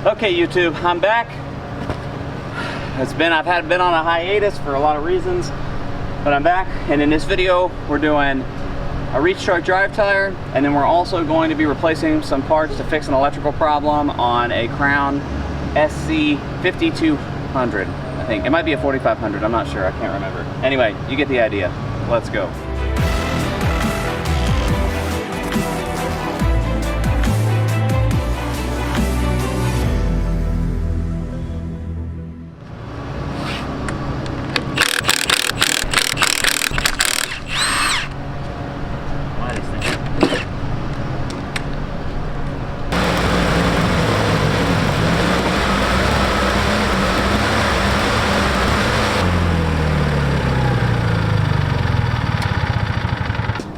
Okay, YouTube, I'm back. I've been on a hiatus for a lot of reasons, but I'm back, and in this video we're doing a reach truck drive tire, and then we're also going to be replacing some parts to fix an electrical problem on a Crown SC5200. I think it might be a 4500. I'm not sure. I can't remember. Anyway, you get the idea. Let's go.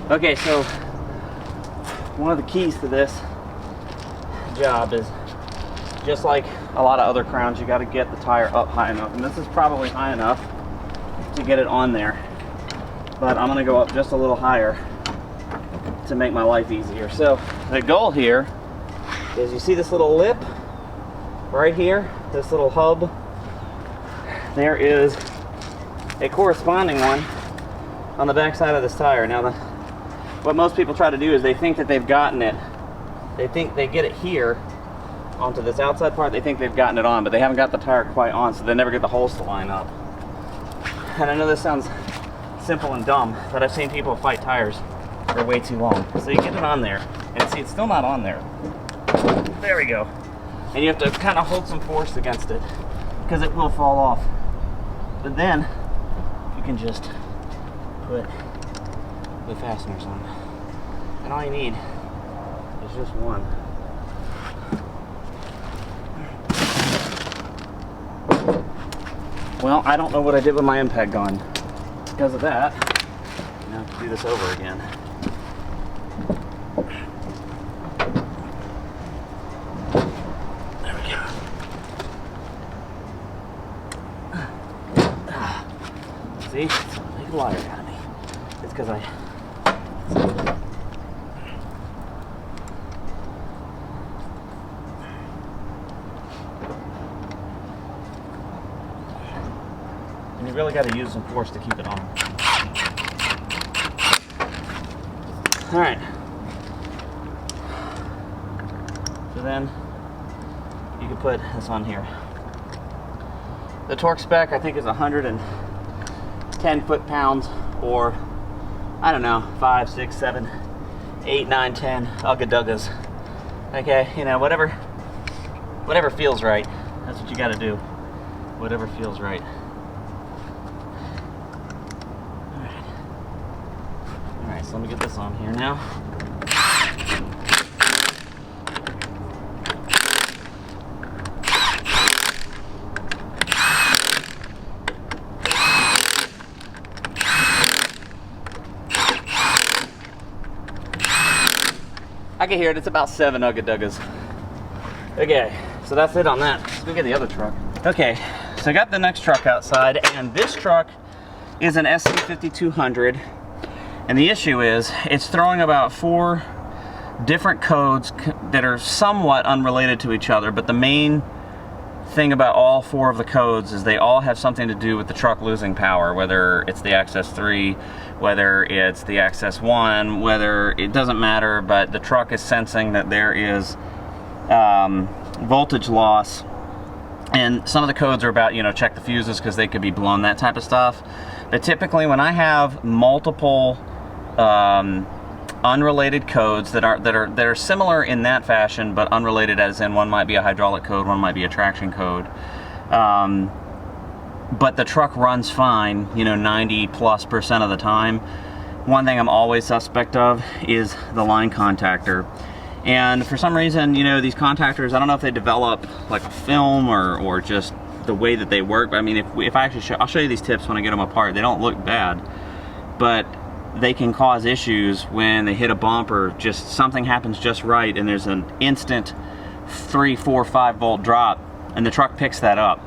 Okay, so one of the keys to this job is, just like a lot of other Crowns, you got to get the tire up high enough, and this is probably high enough to get it on there, but I'm going to go up just a little higher to make my life easier. So the goal here is, you see this little lip right here, this little hub, there is a corresponding one on the back side of this tire. Now what most people try to do is they think that they've gotten it. They think they get it here onto this outside part. They think they've gotten it on, but they haven't got the tire quite on, so they never get the holes to line up. And I know this sounds simple and dumb, but I've seen people fight tires for way too long. So you get it on there, and see, it's still not on there. There we go. And you have to kind of hold some force against it, because it will fall off. But then you can just put the fasteners on, and all you need is just one. Well, I don't know what I did with my impact gun. Because of that, I'm gonna have to do this over again. There we go. See, it's a big liar out of me. It's because and you really got to use some force to keep it on. All right. So then you can put this on here. The torque spec, I think, is 110 foot-pounds, or I don't know, 5, 6, 7, 8, 9, 10 ugga-duggas. Okay, you know, whatever feels right. That's what you got to do. Whatever feels right. All right, so let me get this on here now. I can hear it. It's about 7 ugga-duggas. Okay, so that's it on that. Let's go get the other truck. Okay, so I got the next truck outside, and this truck is an SC5200, and the issue is it's throwing about 4 different codes that are somewhat unrelated to each other, but the main thing about all 4 of the codes is they all have something to do with the truck losing power, whether it's the Access 3, whether it's the Access 1, whether it doesn't matter, but the truck is sensing that there is voltage loss. And some of the codes are about, you know, check the fuses because they could be blown, that type of stuff. But typically when I have multiple unrelated codes that are similar in that fashion, but unrelated as in one might be a hydraulic code, one might be a traction code, but the truck runs fine, you know, 90+% of the time, one thing I'm always suspect of is the line contactor. And for some reason, you know, these contactors, I don't know if they develop like a film or just the way that they work. I mean, if I actually I'll show you these tips when I get them apart. They don't look bad, but they can cause issues when they hit a bump, or just something happens just right and there's an instant 3, 4, 5 volt drop, and the truck picks that up.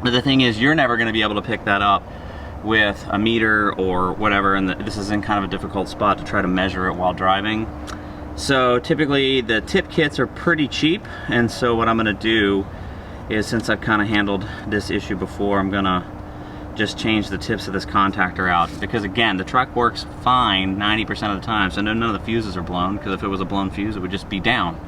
But the thing is, you're never going to be able to pick that up with a meter or whatever, and this is in kind of a difficult spot to try to measure it while driving. So typically the tip kits are pretty cheap, and so what I'm gonna do is, since I've kind of handled this issue before, I'm gonna just change the tips of this contactor out, because again, the truck works fine 90% of the time, so none of the fuses are blown, because if it was a blown fuse, it would just be down.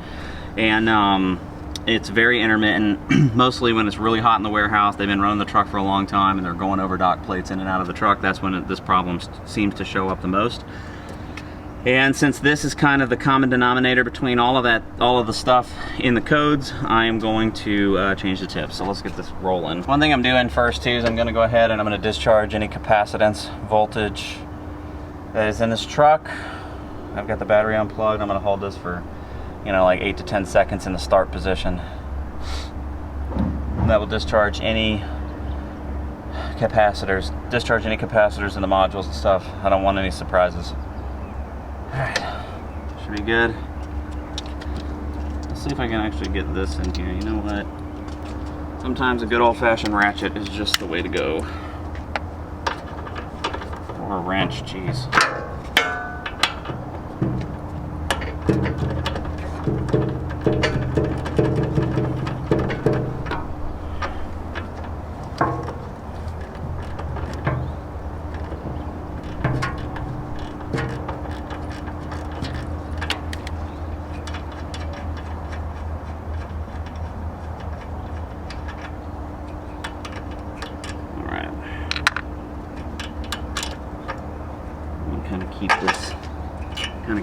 And it's very intermittent. Mostly when it's really hot in the warehouse, they've been running the truck for a long time and they're going over dock plates in and out of the truck. That's when this problem seems to show up the most. And since this is kind of the common denominator between all of the stuff in the codes, I am going to change the tips. So let's get this rolling. One thing I'm doing first too is I'm going to go ahead and I'm going to discharge any capacitance voltage that is in this truck. I've got the battery unplugged. I'm going to hold this for, you know, like 8 to 10 seconds in the start position. And that will discharge any capacitors. Discharge any capacitors in the modules and stuff. I don't want any surprises. Alright, should be good. Let's see if I can actually get this in here. You know what? Sometimes a good old-fashioned ratchet is just the way to go. Or a wrench, geez.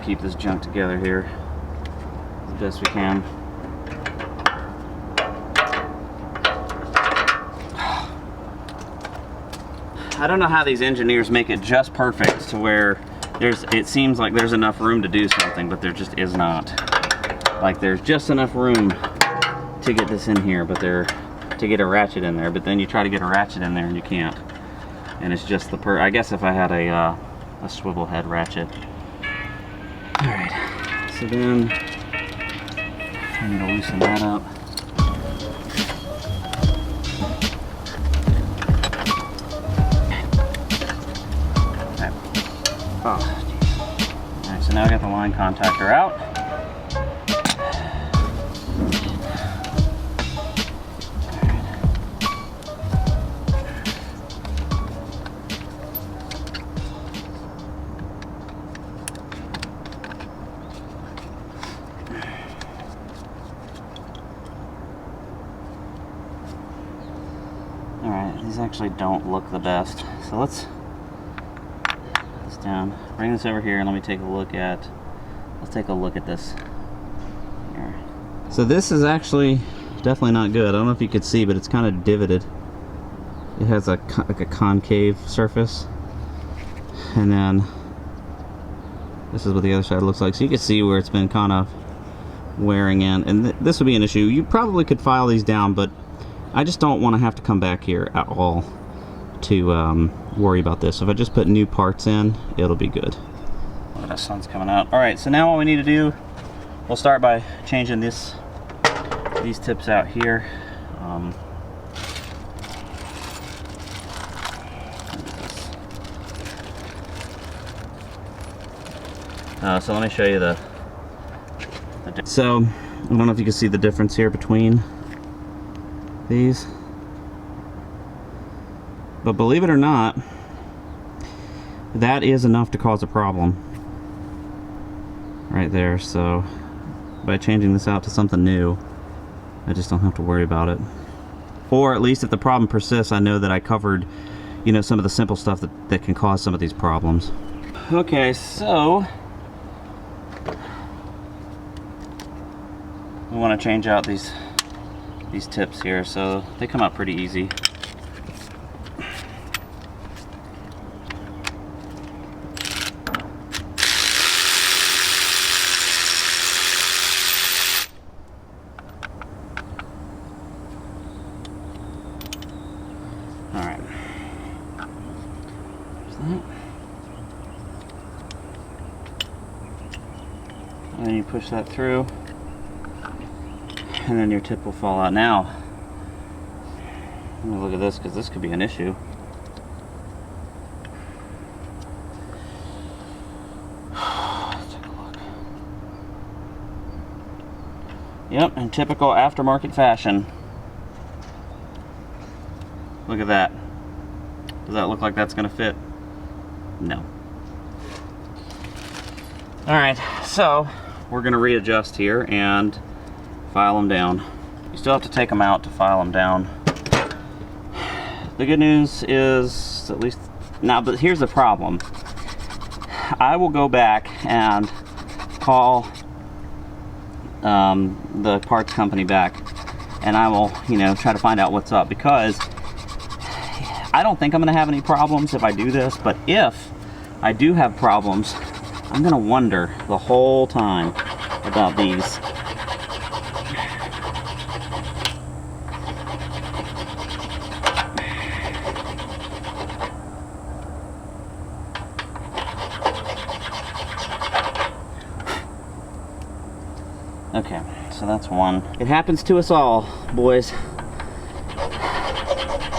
Keep this junk together here as best we can. I don't know how these engineers make it just perfect to where it seems like there's enough room to do something, but there just is not. Like there's just enough room to get this in here, but to get a ratchet in there, but then you try to get a ratchet in there and you can't. And it's just I guess if I had a swivel head ratchet. Alright, so then I'm going to loosen that up. Okay. Oh, geez. Alright, so now I got the line contactor out. Alright, these actually don't look the best. So let's put this down. Bring this over here and let me take a look at, let's take a look at this here. So this is actually definitely not good. I don't know if you could see, but it's kind of divoted. It has like a concave surface. And then this is what the other side looks like. So you can see where it's been kind of wearing in. And this would be an issue. You probably could file these down, but I just don't want to have to come back here at all to worry about this. So if I just put new parts in, it'll be good. Oh, that sun's coming out. All right, so now what we need to do, we'll start by changing these tips out here. So let me show you so I don't know if you can see the difference here between these, but believe it or not, that is enough to cause a problem right there. So by changing this out to something new, I just don't have to worry about it. Or at least if the problem persists, I know that I covered, you know, some of the simple stuff that can cause some of these problems. Okay, so we want to change out these tips here, so they come out pretty easy. All right. And then you push that through, and then your tip will fall out. Now, let me look at this, because this could be an issue. Let's take a look. Yep, in typical aftermarket fashion. Look at that. Does that look like that's gonna fit? No. Alright, so we're gonna readjust here and file them down. You still have to take them out to file them down. The good news is, at least now, but here's the problem. I will go back and call the parts company back, and I will, try to find out what's up, because I don't think I'm gonna have any problems if I do this, but if I do have problems, I'm gonna wonder the whole time about these. Okay, so that's one. It happens to us all, boys.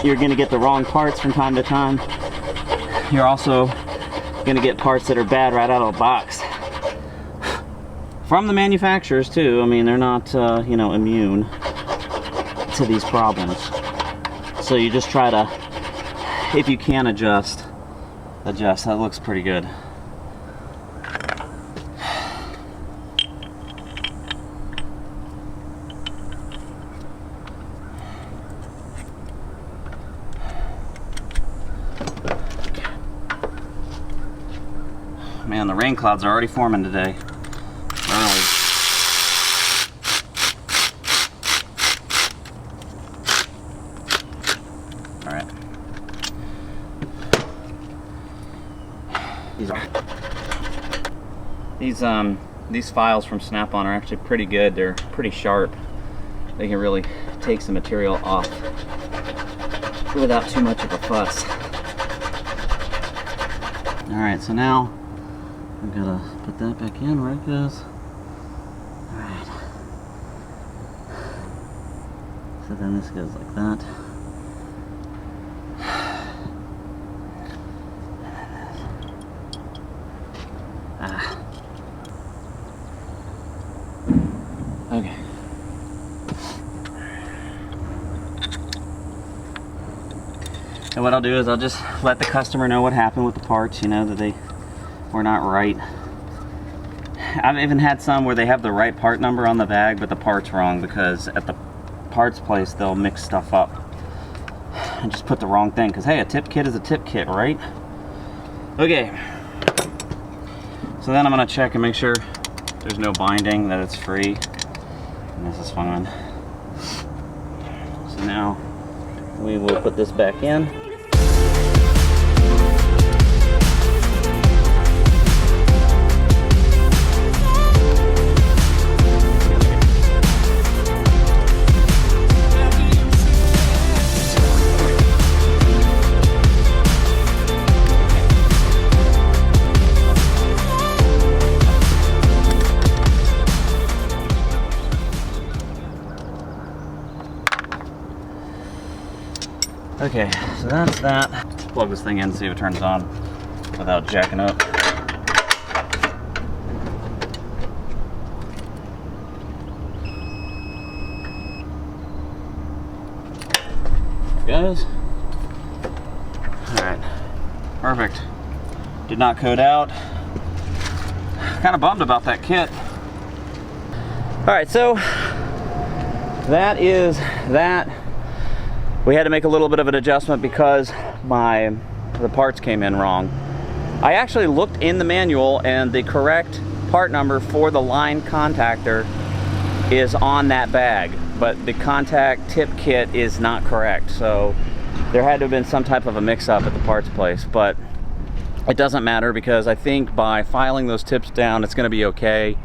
You're gonna get the wrong parts from time to time. You're also gonna get parts that are bad right out of the box. From the manufacturers too. I mean, they're not, immune to these problems. So you just try to, if you can adjust. That looks pretty good. Man, the rain clouds are already forming today. Early. All right. These files from Snap-on are actually pretty good. They're pretty sharp. They can really take some material off without too much of a fuss. All right, so now I've got to put that back in where it goes. Alright. So then this goes like that. Okay. And what I'll do is I'll just let the customer know what happened with the parts, that they were not right. I've even had some where they have the right part number on the bag, but the part's wrong, because at the parts place they'll mix stuff up and just put the wrong thing, because hey, a tip kit is a tip kit, right? Okay, so then I'm going to check and make sure there's no binding, that it's free, and this is fine. So now we will put this back in. Okay, so that's that. Let's plug this thing in and see if it turns on without jacking up. There it goes. Alright, perfect. Did not code out. Kind of bummed about that kit. Alright, so that is that. We had to make a little bit of an adjustment because the parts came in wrong. I actually looked in the manual, and the correct part number for the line contactor is on that bag, but the contact tip kit is not correct. So there had to have been some type of a mix-up at the parts place, but it doesn't matter, because I think by filing those tips down, it's going to be okay.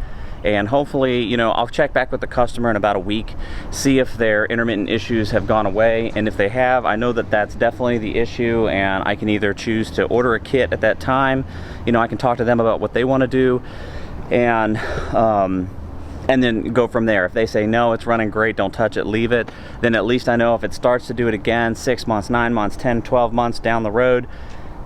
And hopefully, I'll check back with the customer in about a week, see if their intermittent issues have gone away. And if they have, I know that that's definitely the issue, and I can either choose to order a kit at that time. I can talk to them about what they want to do, and then go from there. If they say, no, it's running great, don't touch it, leave it, then at least I know if it starts to do it again 6 months, 9 months, 10, 12 months down the road,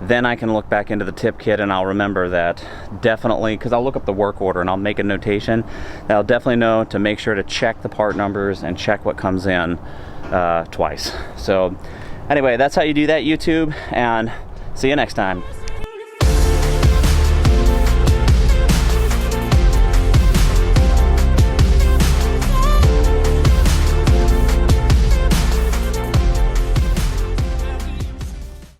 then I can look back into the tip kit and I'll remember that definitely, because I'll look up the work order and I'll make a notation that I'll definitely know to make sure to check the part numbers and check what comes in twice. So anyway, that's how you do that, YouTube, and see you next time.